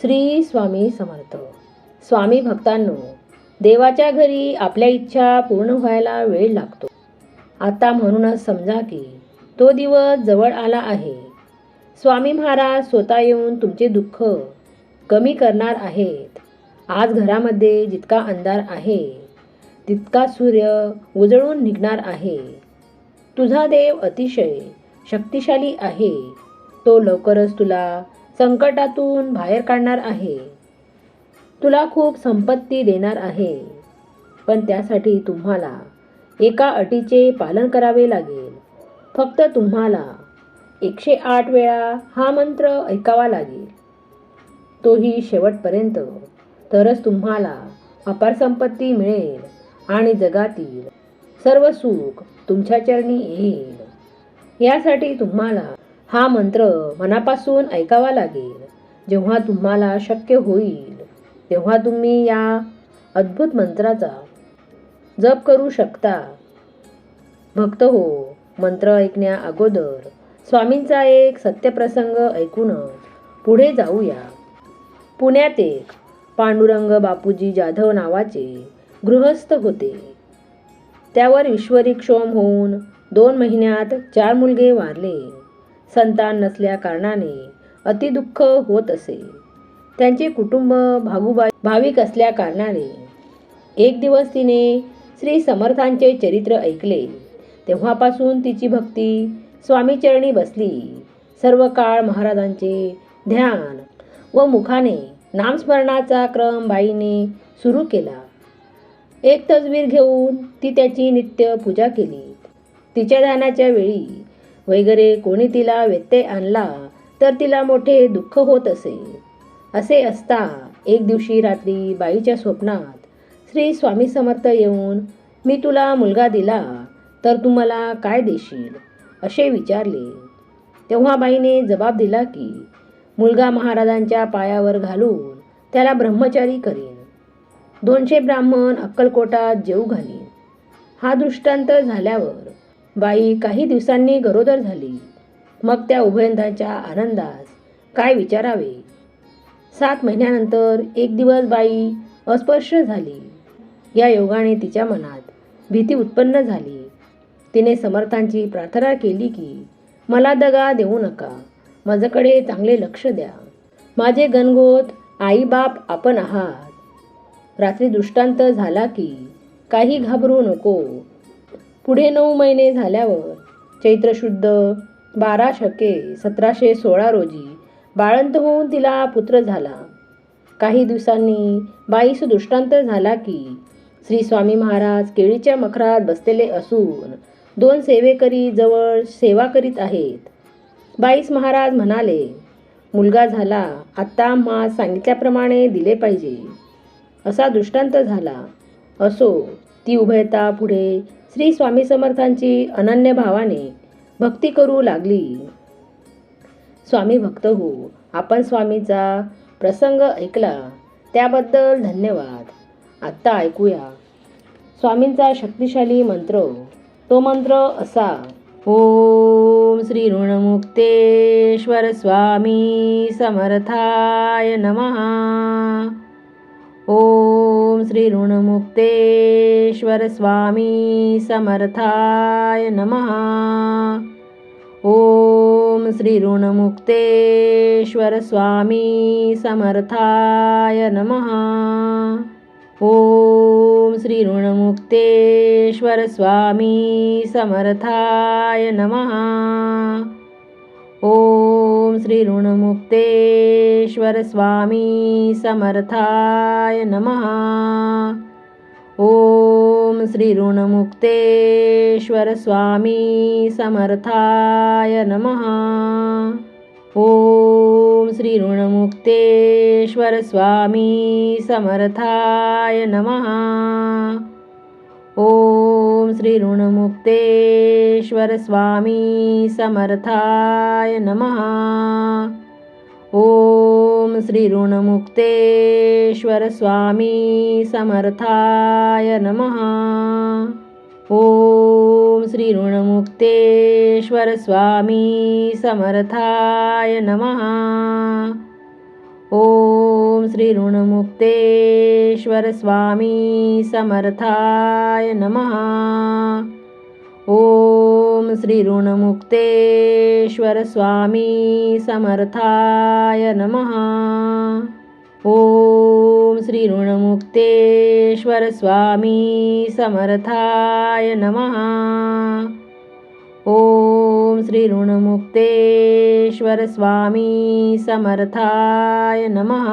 श्री स्वामी समर्थ. स्वामी भक्तांनो, देवाच्या घरी आपल्या इच्छा पूर्ण व्हायला वेळ लागतो. आता म्हणूनच समजा की तो दिवस जवळ आला आहे. स्वामी महाराज स्वतः येऊन तुमचे दुःख कमी करणार आहेत. आज घरामध्ये जितका अंधार आहे तितका सूर्य उजळून निघणार आहे. तुझा देव अतिशय शक्तिशाली आहे. तो लवकरच तुला संकटातून बाहेर काढणार आहे. तुला खूप संपत्ती देणार आहे. पण त्यासाठी तुम्हाला एका अटीचे पालन करावे लागेल. फक्त तुम्हाला 108 वेळा हा मंत्र ऐकावा लागेल. तोही शेवटपर्यंत. तरच तुम्हाला अपार संपत्ती मिळेल आणि जगातील सर्व सुख तुमच्या चरणी येईल. यासाठी तुम्हाला हा मंत्र मनापासून ऐकावा लागेल. जेव्हा तुम्हाला शक्य होईल तेव्हा तुम्ही या अद्भुत मंत्राचा जप करू शकता. भक्त हो, मंत्र ऐकण्या अगोदर स्वामींचा एक सत्यप्रसंग ऐकूनच पुढे जाऊया. पुण्यात एक पांडुरंग बापूजी जाधव नावाचे गृहस्थ होते. त्यावर विषवरी क्षोम होऊन 2 महिन्यात 4 मुलगे वारले. संतान नसल्या कारणाने अतिदुःख होत असे. त्यांचे कुटुंब भाविक असल्या कारणाने एक दिवस तिने श्री समर्थांचे चरित्र ऐकले. तेव्हापासून तिची भक्ती स्वामीचरणी बसली. सर्व काळ महाराजांचे ध्यान व मुखाने नामस्मरणाचा क्रम बाईने सुरू केला. एक तसबीर घेऊन ती त्याची नित्य पूजा केली. तिच्या ध्यानाच्या वेळी वगैरे कोणी तिला व्यत्यय आणला तर तिला मोठे दुःख होत असे. असे असता एक दिवशी रात्री बाईच्या स्वप्नात श्री स्वामी समर्थ येऊन मी तुला मुलगा दिला तर तू मला काय देशील असे विचारले. तेव्हा बाईने जबाब दिला की मुलगा महाराजांच्या पायावर घालून त्याला ब्रह्मचारी करीन. 200 ब्राह्मण अक्कलकोटात जेऊ घालीन. हा दृष्टांत झाल्यावर बाई काही दिवसांनी गरोदर झाली. मग त्या उभयंताच्या आनंदास काय विचारावे. 7 महिन्यानंतर एक दिवस बाई अस्पर्श झाली. या योगाने तिच्या मनात भीती उत्पन्न झाली. तिने समर्थांची प्रार्थना केली की मला दगा देऊ नका, माझ्याकडे चांगले लक्ष द्या. माझे गणगोत आई बाप आपण आहात. रात्री दृष्टांत झाला की काही घाबरू नको. पुढे 9 महिने झाल्यावर चैत्र शुद्ध 12 शके 1716 रोजी बाळंत होऊन तिला पुत्र झाला. काही दिवसांनी बाईस दृष्टांत झाला की श्री स्वामी महाराज केळीच्या मखरात बसलेले असून 2 सेवेकरी जवळ सेवा करीत आहेत. बाईस महाराज म्हणाले, मुलगा झाला, आत्ता आम्हा सांगितल्याप्रमाणे दिले पाहिजे. असा दृष्टांत झाला. असो, ती उभयता पुढे श्री स्वामी समर्थांची अनन्य भावाने भक्ती करू लागली. स्वामी भक्त हो, आपण स्वामीचा प्रसंग ऐकला त्याबद्दल धन्यवाद. आत्ता ऐकूया स्वामींचा शक्तिशाली मंत्र. तो मंत्र असा: ओम श्री ऋणमुक्तेश्वर स्वामी समर्थाय नमः. ओम श्री ऋणमुक्तेश्वर स्वामी समर्थाय नमः. ओम श्री ऋणमुक्तेश्वर स्वामी समर्थाय नमः. ओम श्री ऋणमुक्तेश्वर स्वामी समर्थाय नमः. ओम श्री ऋणमुक्तेश्वर स्वामी समर्थाय नमः. ओम श्री ऋणमुक्तेश्वर स्वामी समर्थाय नमः. ओम श्री ऋणमुक्तेश्वर स्वामी समर्थाय नमः. ओम श्री ऋणमुक्तेश्वर स्वामी समर्थाय नमः. ओम श्री ऋणमुक्तेश्वर स्वामी समर्थाय नमः. ओम श्री ऋणमुक्तेश्वर स्वामी समर्थाय नमः. ओम श्री ऋणमुक्तेश्वर स्वामी समर्थाय नमः. ओम श्री ऋणमुक्तेश्वर स्वामी समर्थाय नमः. ओम श्री ऋणमुक्तेश्वर स्वामी समर्थाय नमः. ओम श्री ऋणमुक्तेश्वर स्वामी समर्थाय नमः.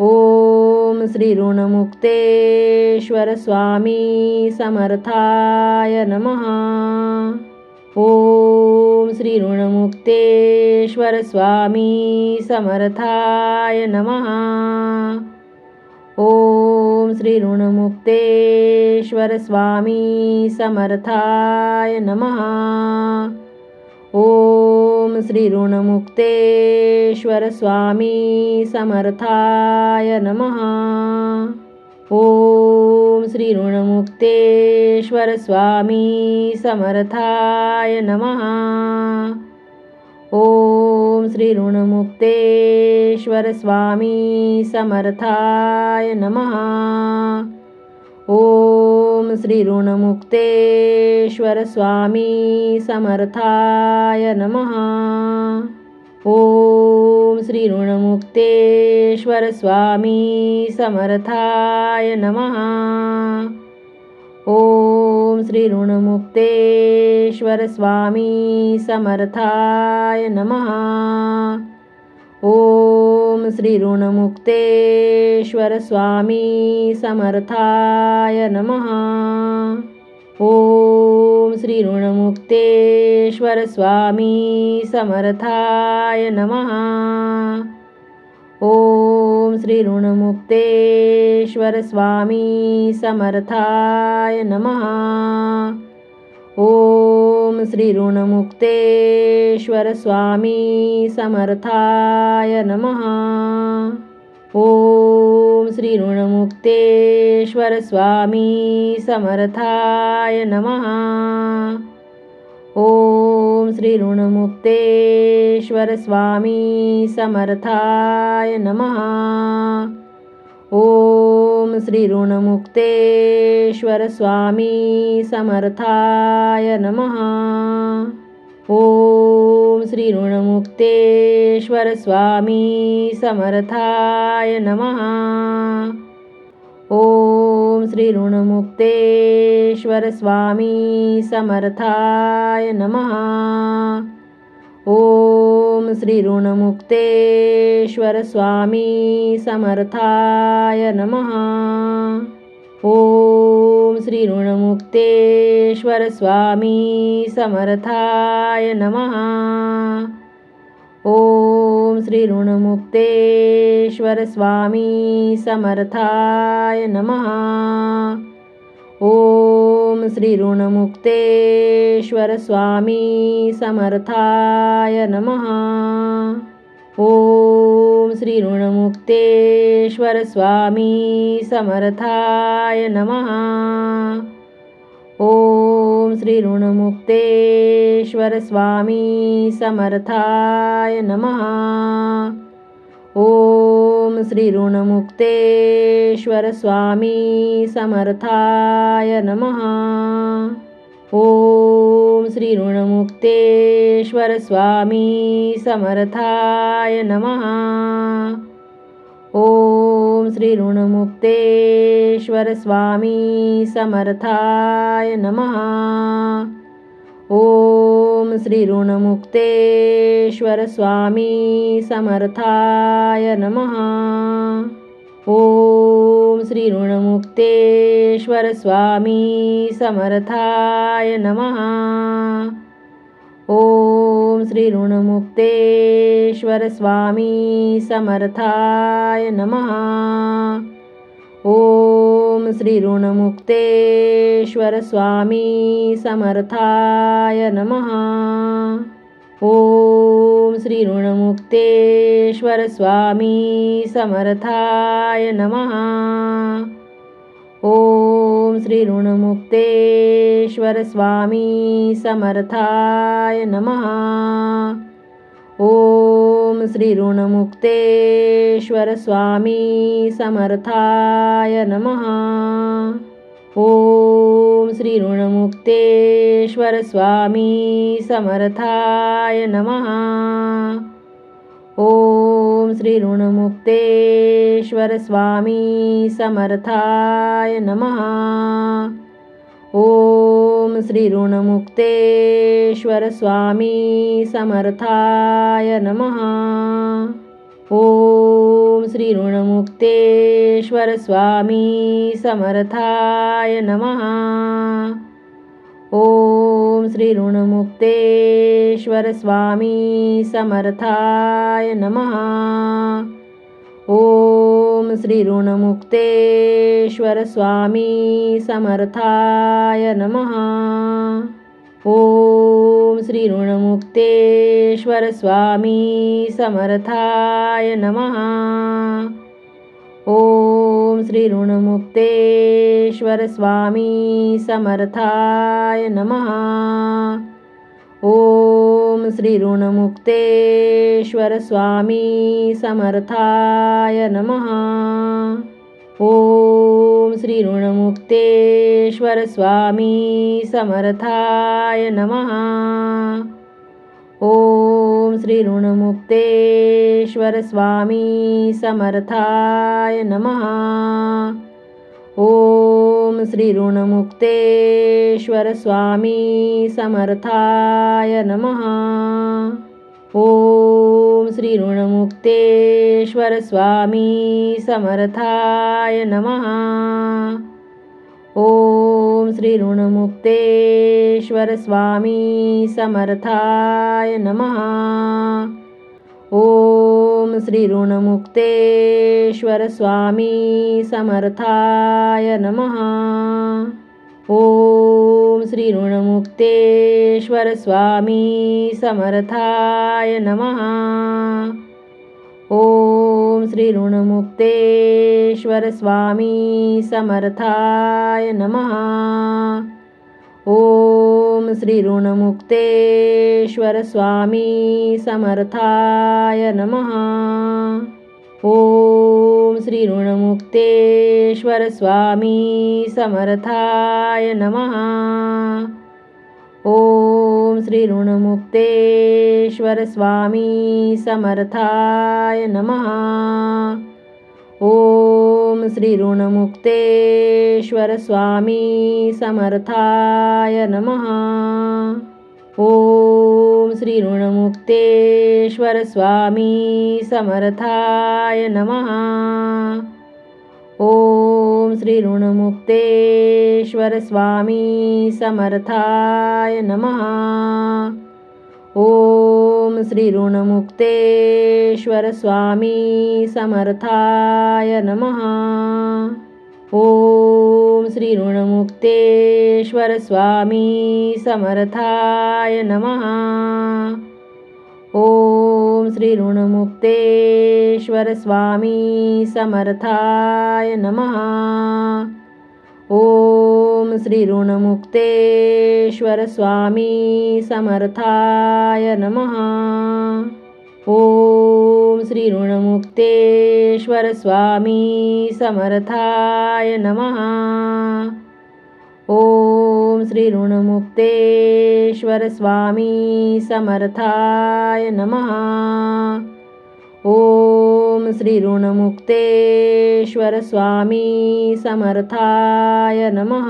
ओम श्री ऋणमुक्तेश्वर स्वामी समर्थाय नमः. ओम श्री ऋणमुक्तेश्वर स्वामी समर्थाय नमः. ओम श्री ऋणमुक्तेश्वर स्वामी समर्थाय नमः. ओम श्री ऋणमुक्तेश्वर स्वामी समर्थाय नमः. ओम श्री ऋणमुक्तेश्वर स्वामी समर्थाय नमः. ओम श्री ऋणमुक्तेश्वर स्वामी समर्थाय नमः. ओम श्री ऋणमुक्तेश्वर स्वामी समर्थाय नमः. ओम श्री ऋणमुक्तेश्वर स्वामी समर्थाय नमः. ओम श्री ऋणमुक्तेश्वर स्वामी समर्थाय नमः. ओम श्री ऋणमुक्तेश्वर स्वामी समर्थाय नमः. ओम श्री ऋणमुक्तेश्वर स्वामी समर्थाय नमः. ओम श्री ऋणमुक्तेश्वर स्वामी समर्थाय नमः. ओम श्री ऋणमुक्तेश्वर स्वामी समर्थाय नमः. ओम श्री ऋणमुक्तेश्वर स्वामी समर्थाय नमः. ओम श्री ऋणमुक्तेश्वर स्वामी समर्थाय नमः. ओम श्री ऋणमुक्तेश्वर स्वामी समर्थाय नमः. ओम श्री ऋणमुक्तेश्वर स्वामी समर्थाय नमः. ओम श्री ऋणमुक्तेश्वर स्वामी समर्थाय नमः. ओम श्री ऋणमुक्तेश्वर स्वामी समर्थाय नमः. ओम श्री ऋणमुक्तेश्वर स्वामी समर्थाय नमः. ओम श्री ऋणमुक्तेश्वर स्वामी समर्थाय नमः. ओम श्री ऋणमुक्तेश्वर स्वामी समर्थाय नमः. ओम श्री ऋणमुक्तेश्वर स्वामी समर्थाय नमः. ओम श्री ऋणमुक्तेश्वर स्वामी समर्थाय नमः. ओम श्री ऋणमुक्तेश्वर स्वामी समर्थाय नमः. ओम श्री ऋणमुक्तेश्वर स्वामी समर्थाय नमः. ओम श्री ऋणमुक्तेश्वर स्वामी समर्थाय नमः. ओम श्री ऋणमुक्तेश्वर स्वामी समर्थाय नमः. ओम श्री ऋणमुक्तेश्वर स्वामी समर्थाय नमः. ओम श्री ऋणमुक्तेश्वर स्वामी समर्थाय नमः. ओम श्री ऋणमुक्तेश्वर स्वामी समर्थाय नमः. ओम श्री ऋणमुक्तेश्वर स्वामी समर्थाय नमः. ओम श्री ऋणमुक्तेश्वर स्वामी समर्थाय नमः. ओम श्री ऋणमुक्तेश्वर स्वामी समर्थाय नमः. ओम श्री ऋणमुक्तेश्वर स्वामी समर्थाय नमः. ओम श्री ऋणमुक्तेश्वर स्वामी समर्थाय नमः. ओम श्री ऋणमुक्तेश्वर स्वामी समर्थाय नमः. ओम श्री ऋणमुक्तेश्वर स्वामी समर्थाय नमः. ओम श्री ऋणमुक्तेश्वर स्वामी समर्थाय नमः. ओम श्री ऋणमुक्तेश्वर स्वामी समर्थाय नमः. ओम श्री ऋणमुक्तेश्वर स्वामी समर्थाय नमः. ओम श्री ऋणमुक्तेश्वर स्वामी समर्थाय नमः. ओम श्री ऋणमुक्तेश्वर स्वामी समर्थाय नमः. ओम श्री ऋणमुक्तेश्वर स्वामी समर्थाय नमः. ओम श्री ऋणमुक्तेश्वर स्वामी समर्थाय नमः. ओम श्री ऋणमुक्तेश्वर स्वामी समर्थाय नमः. ओम श्री ऋणमुक्तेश्वर स्वामी समर्थाय नमः. ओम श्री ऋणमुक्तेश्वर स्वामी समर्थाय नमः. ओम श्री ऋणमुक्तेश्वर स्वामी समर्थाय नमः. ओम श्री ऋणमुक्तेश्वर स्वामी समर्थाय नमः. ओम श्री ऋणमुक्तेश्वर स्वामी समर्थाय नमः. ओम श्री ऋणमुक्तेश्वर स्वामी समर्थाय नमः. ओम श्री ऋणमुक्तेश्वर स्वामी समर्थाय नमः. ओम श्री ऋणमुक्तेश्वर स्वामी समर्थाय नमः. ओम श्री ऋणमुक्तेश्वर स्वामी समर्थाय नमः. ओम श्री ऋणमुक्तेश्वर स्वामी समर्थाय नमः. ओम श्री ऋणमुक्तेश्वर स्वामी समर्थाय नमः. ओम श्री ऋणमुक्तेश्वर स्वामी समर्थाय नमः. ओम श्री ऋणमुक्तेश्वर स्वामी समर्थाय नमः. ओम श्री ऋणमुक्तेश्वर स्वामी समर्थाय नमः. ओम श्री ऋणमुक्तेश्वर स्वामी समर्थाय नमः. ओम श्री ऋणमुक्तेश्वर स्वामी समर्थाय नमः. ओम श्री ऋणमुक्तेश्वर स्वामी समर्थाय नमः. ओम श्री ऋणमुक्तेश्वर स्वामी समर्थाय नमः.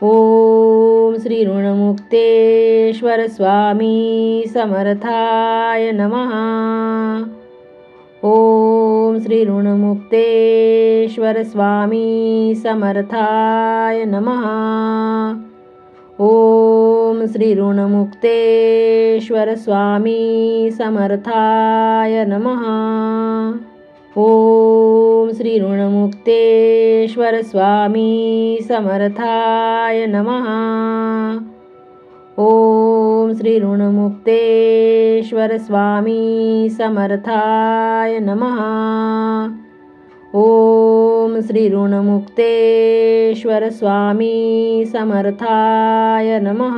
ओम श्री ऋणमुक्तेश्वर स्वामी समर्थाय नमः. ओम श्री ऋणमुक्तेश्वर स्वामी समर्थाय नमः. ओम श्री ऋणमुक्तेश्वर स्वामी समर्थाय नमः. ओम श्री ऋणमुक्तेश्वर स्वामी समर्थाय नमः. ओम श्री ऋणमुक्तेश्वर स्वामी समर्थाय नमः. ओम श्री ऋणमुक्तेश्वर स्वामी समर्थाय नमः.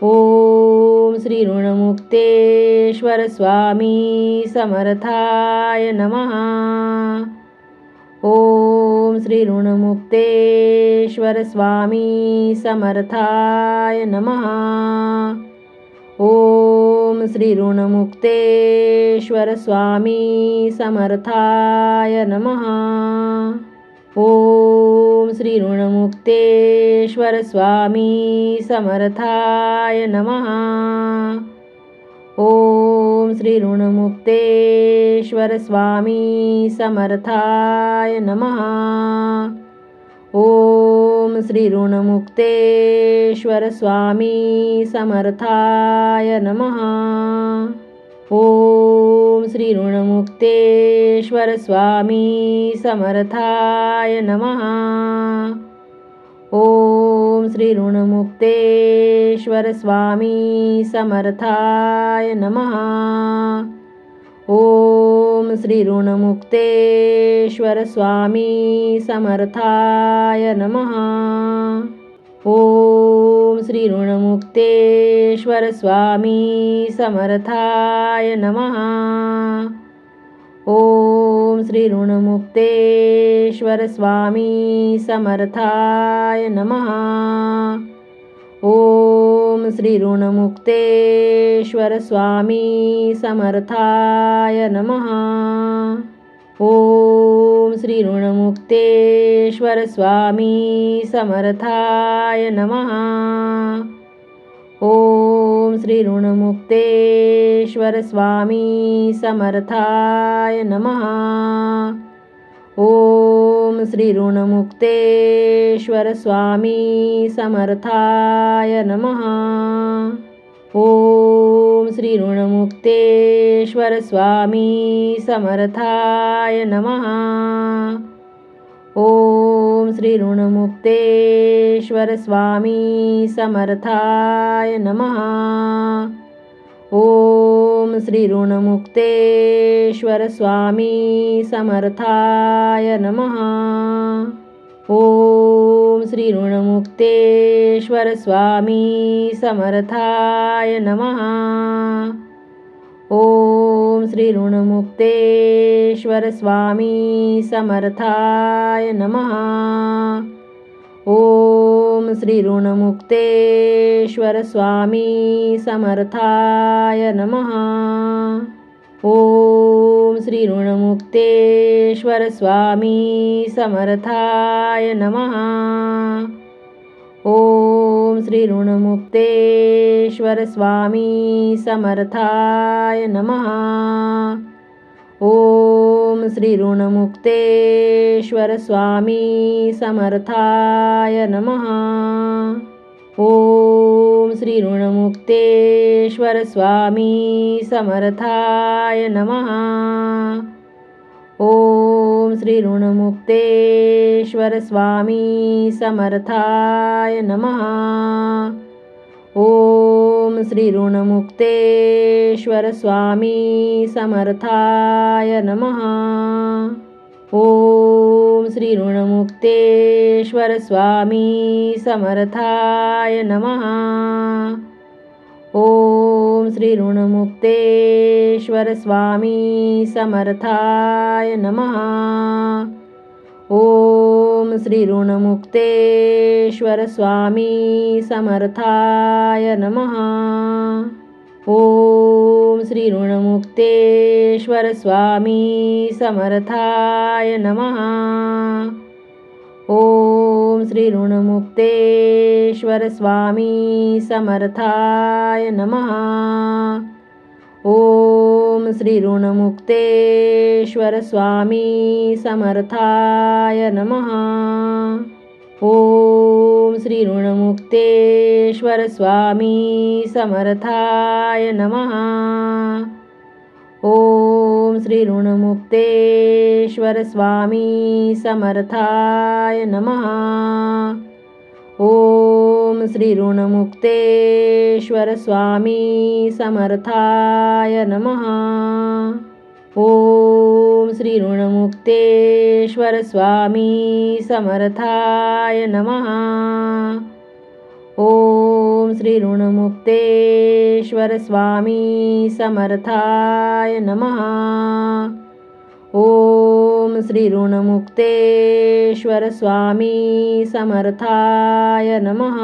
ओम श्री ऋणमुक्तेश्वर स्वामी समर्थाय नमः. ओम श्री ऋणमुक्तेश्वर स्वामी समर्थाय नमः. ओम श्री ऋणमुक्तेश्वर स्वामी समर्थाय नमः. ओम श्री ऋणमुक्तेश्वर स्वामी समर्थाय नमः. ओम श्री ऋणमुक्तेश्वर स्वामी समर्थाय नमः. ओम श्री ऋणमुक्तेश्वर स्वामी समर्थाय नमः. ओम श्री ऋणमुक्तेश्वर स्वामी समर्थाय नमः. ओम श्री ऋणमुक्तेश्वर स्वामी समर्थाय नमः. ओम श्री ऋणमुक्तेश्वर स्वामी समर्थाय नमः. ओम श्री ऋणमुक्तेश्वर स्वामी समर्थाय नमः. ओम श्री ऋणमुक्तेश्वर स्वामी समर्थाय नमः. ओम श्री ऋणमुक्तेश्वर स्वामी समर्थाय नमः. ओम श्री ऋणमुक्तेश्वर स्वामी समर्थाय नमः. ओम श्री ऋणमुक्तेश्वर स्वामी समर्थाय नमः. ओम श्री ऋणमुक्तेश्वर स्वामी समर्थाय नमः. ओम श्री ऋणमुक्तेश्वर स्वामी समर्थाय नमः. ओम श्री ऋणमुक्तेश्वर स्वामी समर्थाय नमः. ओम श्री ऋणमुक्तेश्वर स्वामी समर्थाय नमः. ओम श्री ऋणमुक्तेश्वर स्वामी समर्थाय नमः. ओम श्री ऋणमुक्तेश्वर स्वामी समर्थाय नमः. ओम श्री ऋणमुक्तेश्वर स्वामी समर्थाय नमः. ओम श्री ऋणमुक्तेश्वर स्वामी समर्थाय नमः. ओम श्री ऋणमुक्तेश्वर स्वामी समर्थाय नमः. ओम श्री ऋणमुक्तेश्वर स्वामी समर्थाय नमः. ओम श्री ऋणमुक्तेश्वर स्वामी समर्थाय नमः. ओम श्री ऋणमुक्तेश्वर स्वामी समर्थाय नमः. ओम श्री ऋणमुक्तेश्वर स्वामी समर्थाय नमः. ओम श्री ऋणमुक्तेश्वर स्वामी समर्थाय नमः. ओम श्री ऋणमुक्तेश्वर स्वामी समर्थाय नमः. ओम श्री ऋणमुक्तेश्वर स्वामी समर्थाय नमः. ओम श्री ऋणमुक्तेश्वर स्वामी समर्थाय नमः. ओम श्री ऋणमुक्तेश्वर स्वामी समर्थाय नमः. ओम श्री ऋणमुक्तेश्वर स्वामी समर्थाय नमः. ओम श्री ऋणमुक्तेश्वर स्वामी समर्थाय नमः. ओम श्री ऋणमुक्तेश्वर स्वामी समर्थाय नमः. ओम श्री ऋणमुक्तेश्वर स्वामी समर्थाय नमः. ओम श्री ऋणमुक्तेश्वर स्वामी समर्थाय नमः. ओम श्री ऋणमुक्तेश्वर स्वामी समर्थाय नमः. ओम श्री ऋणमुक्तेश्वर स्वामी समर्थाय नमः.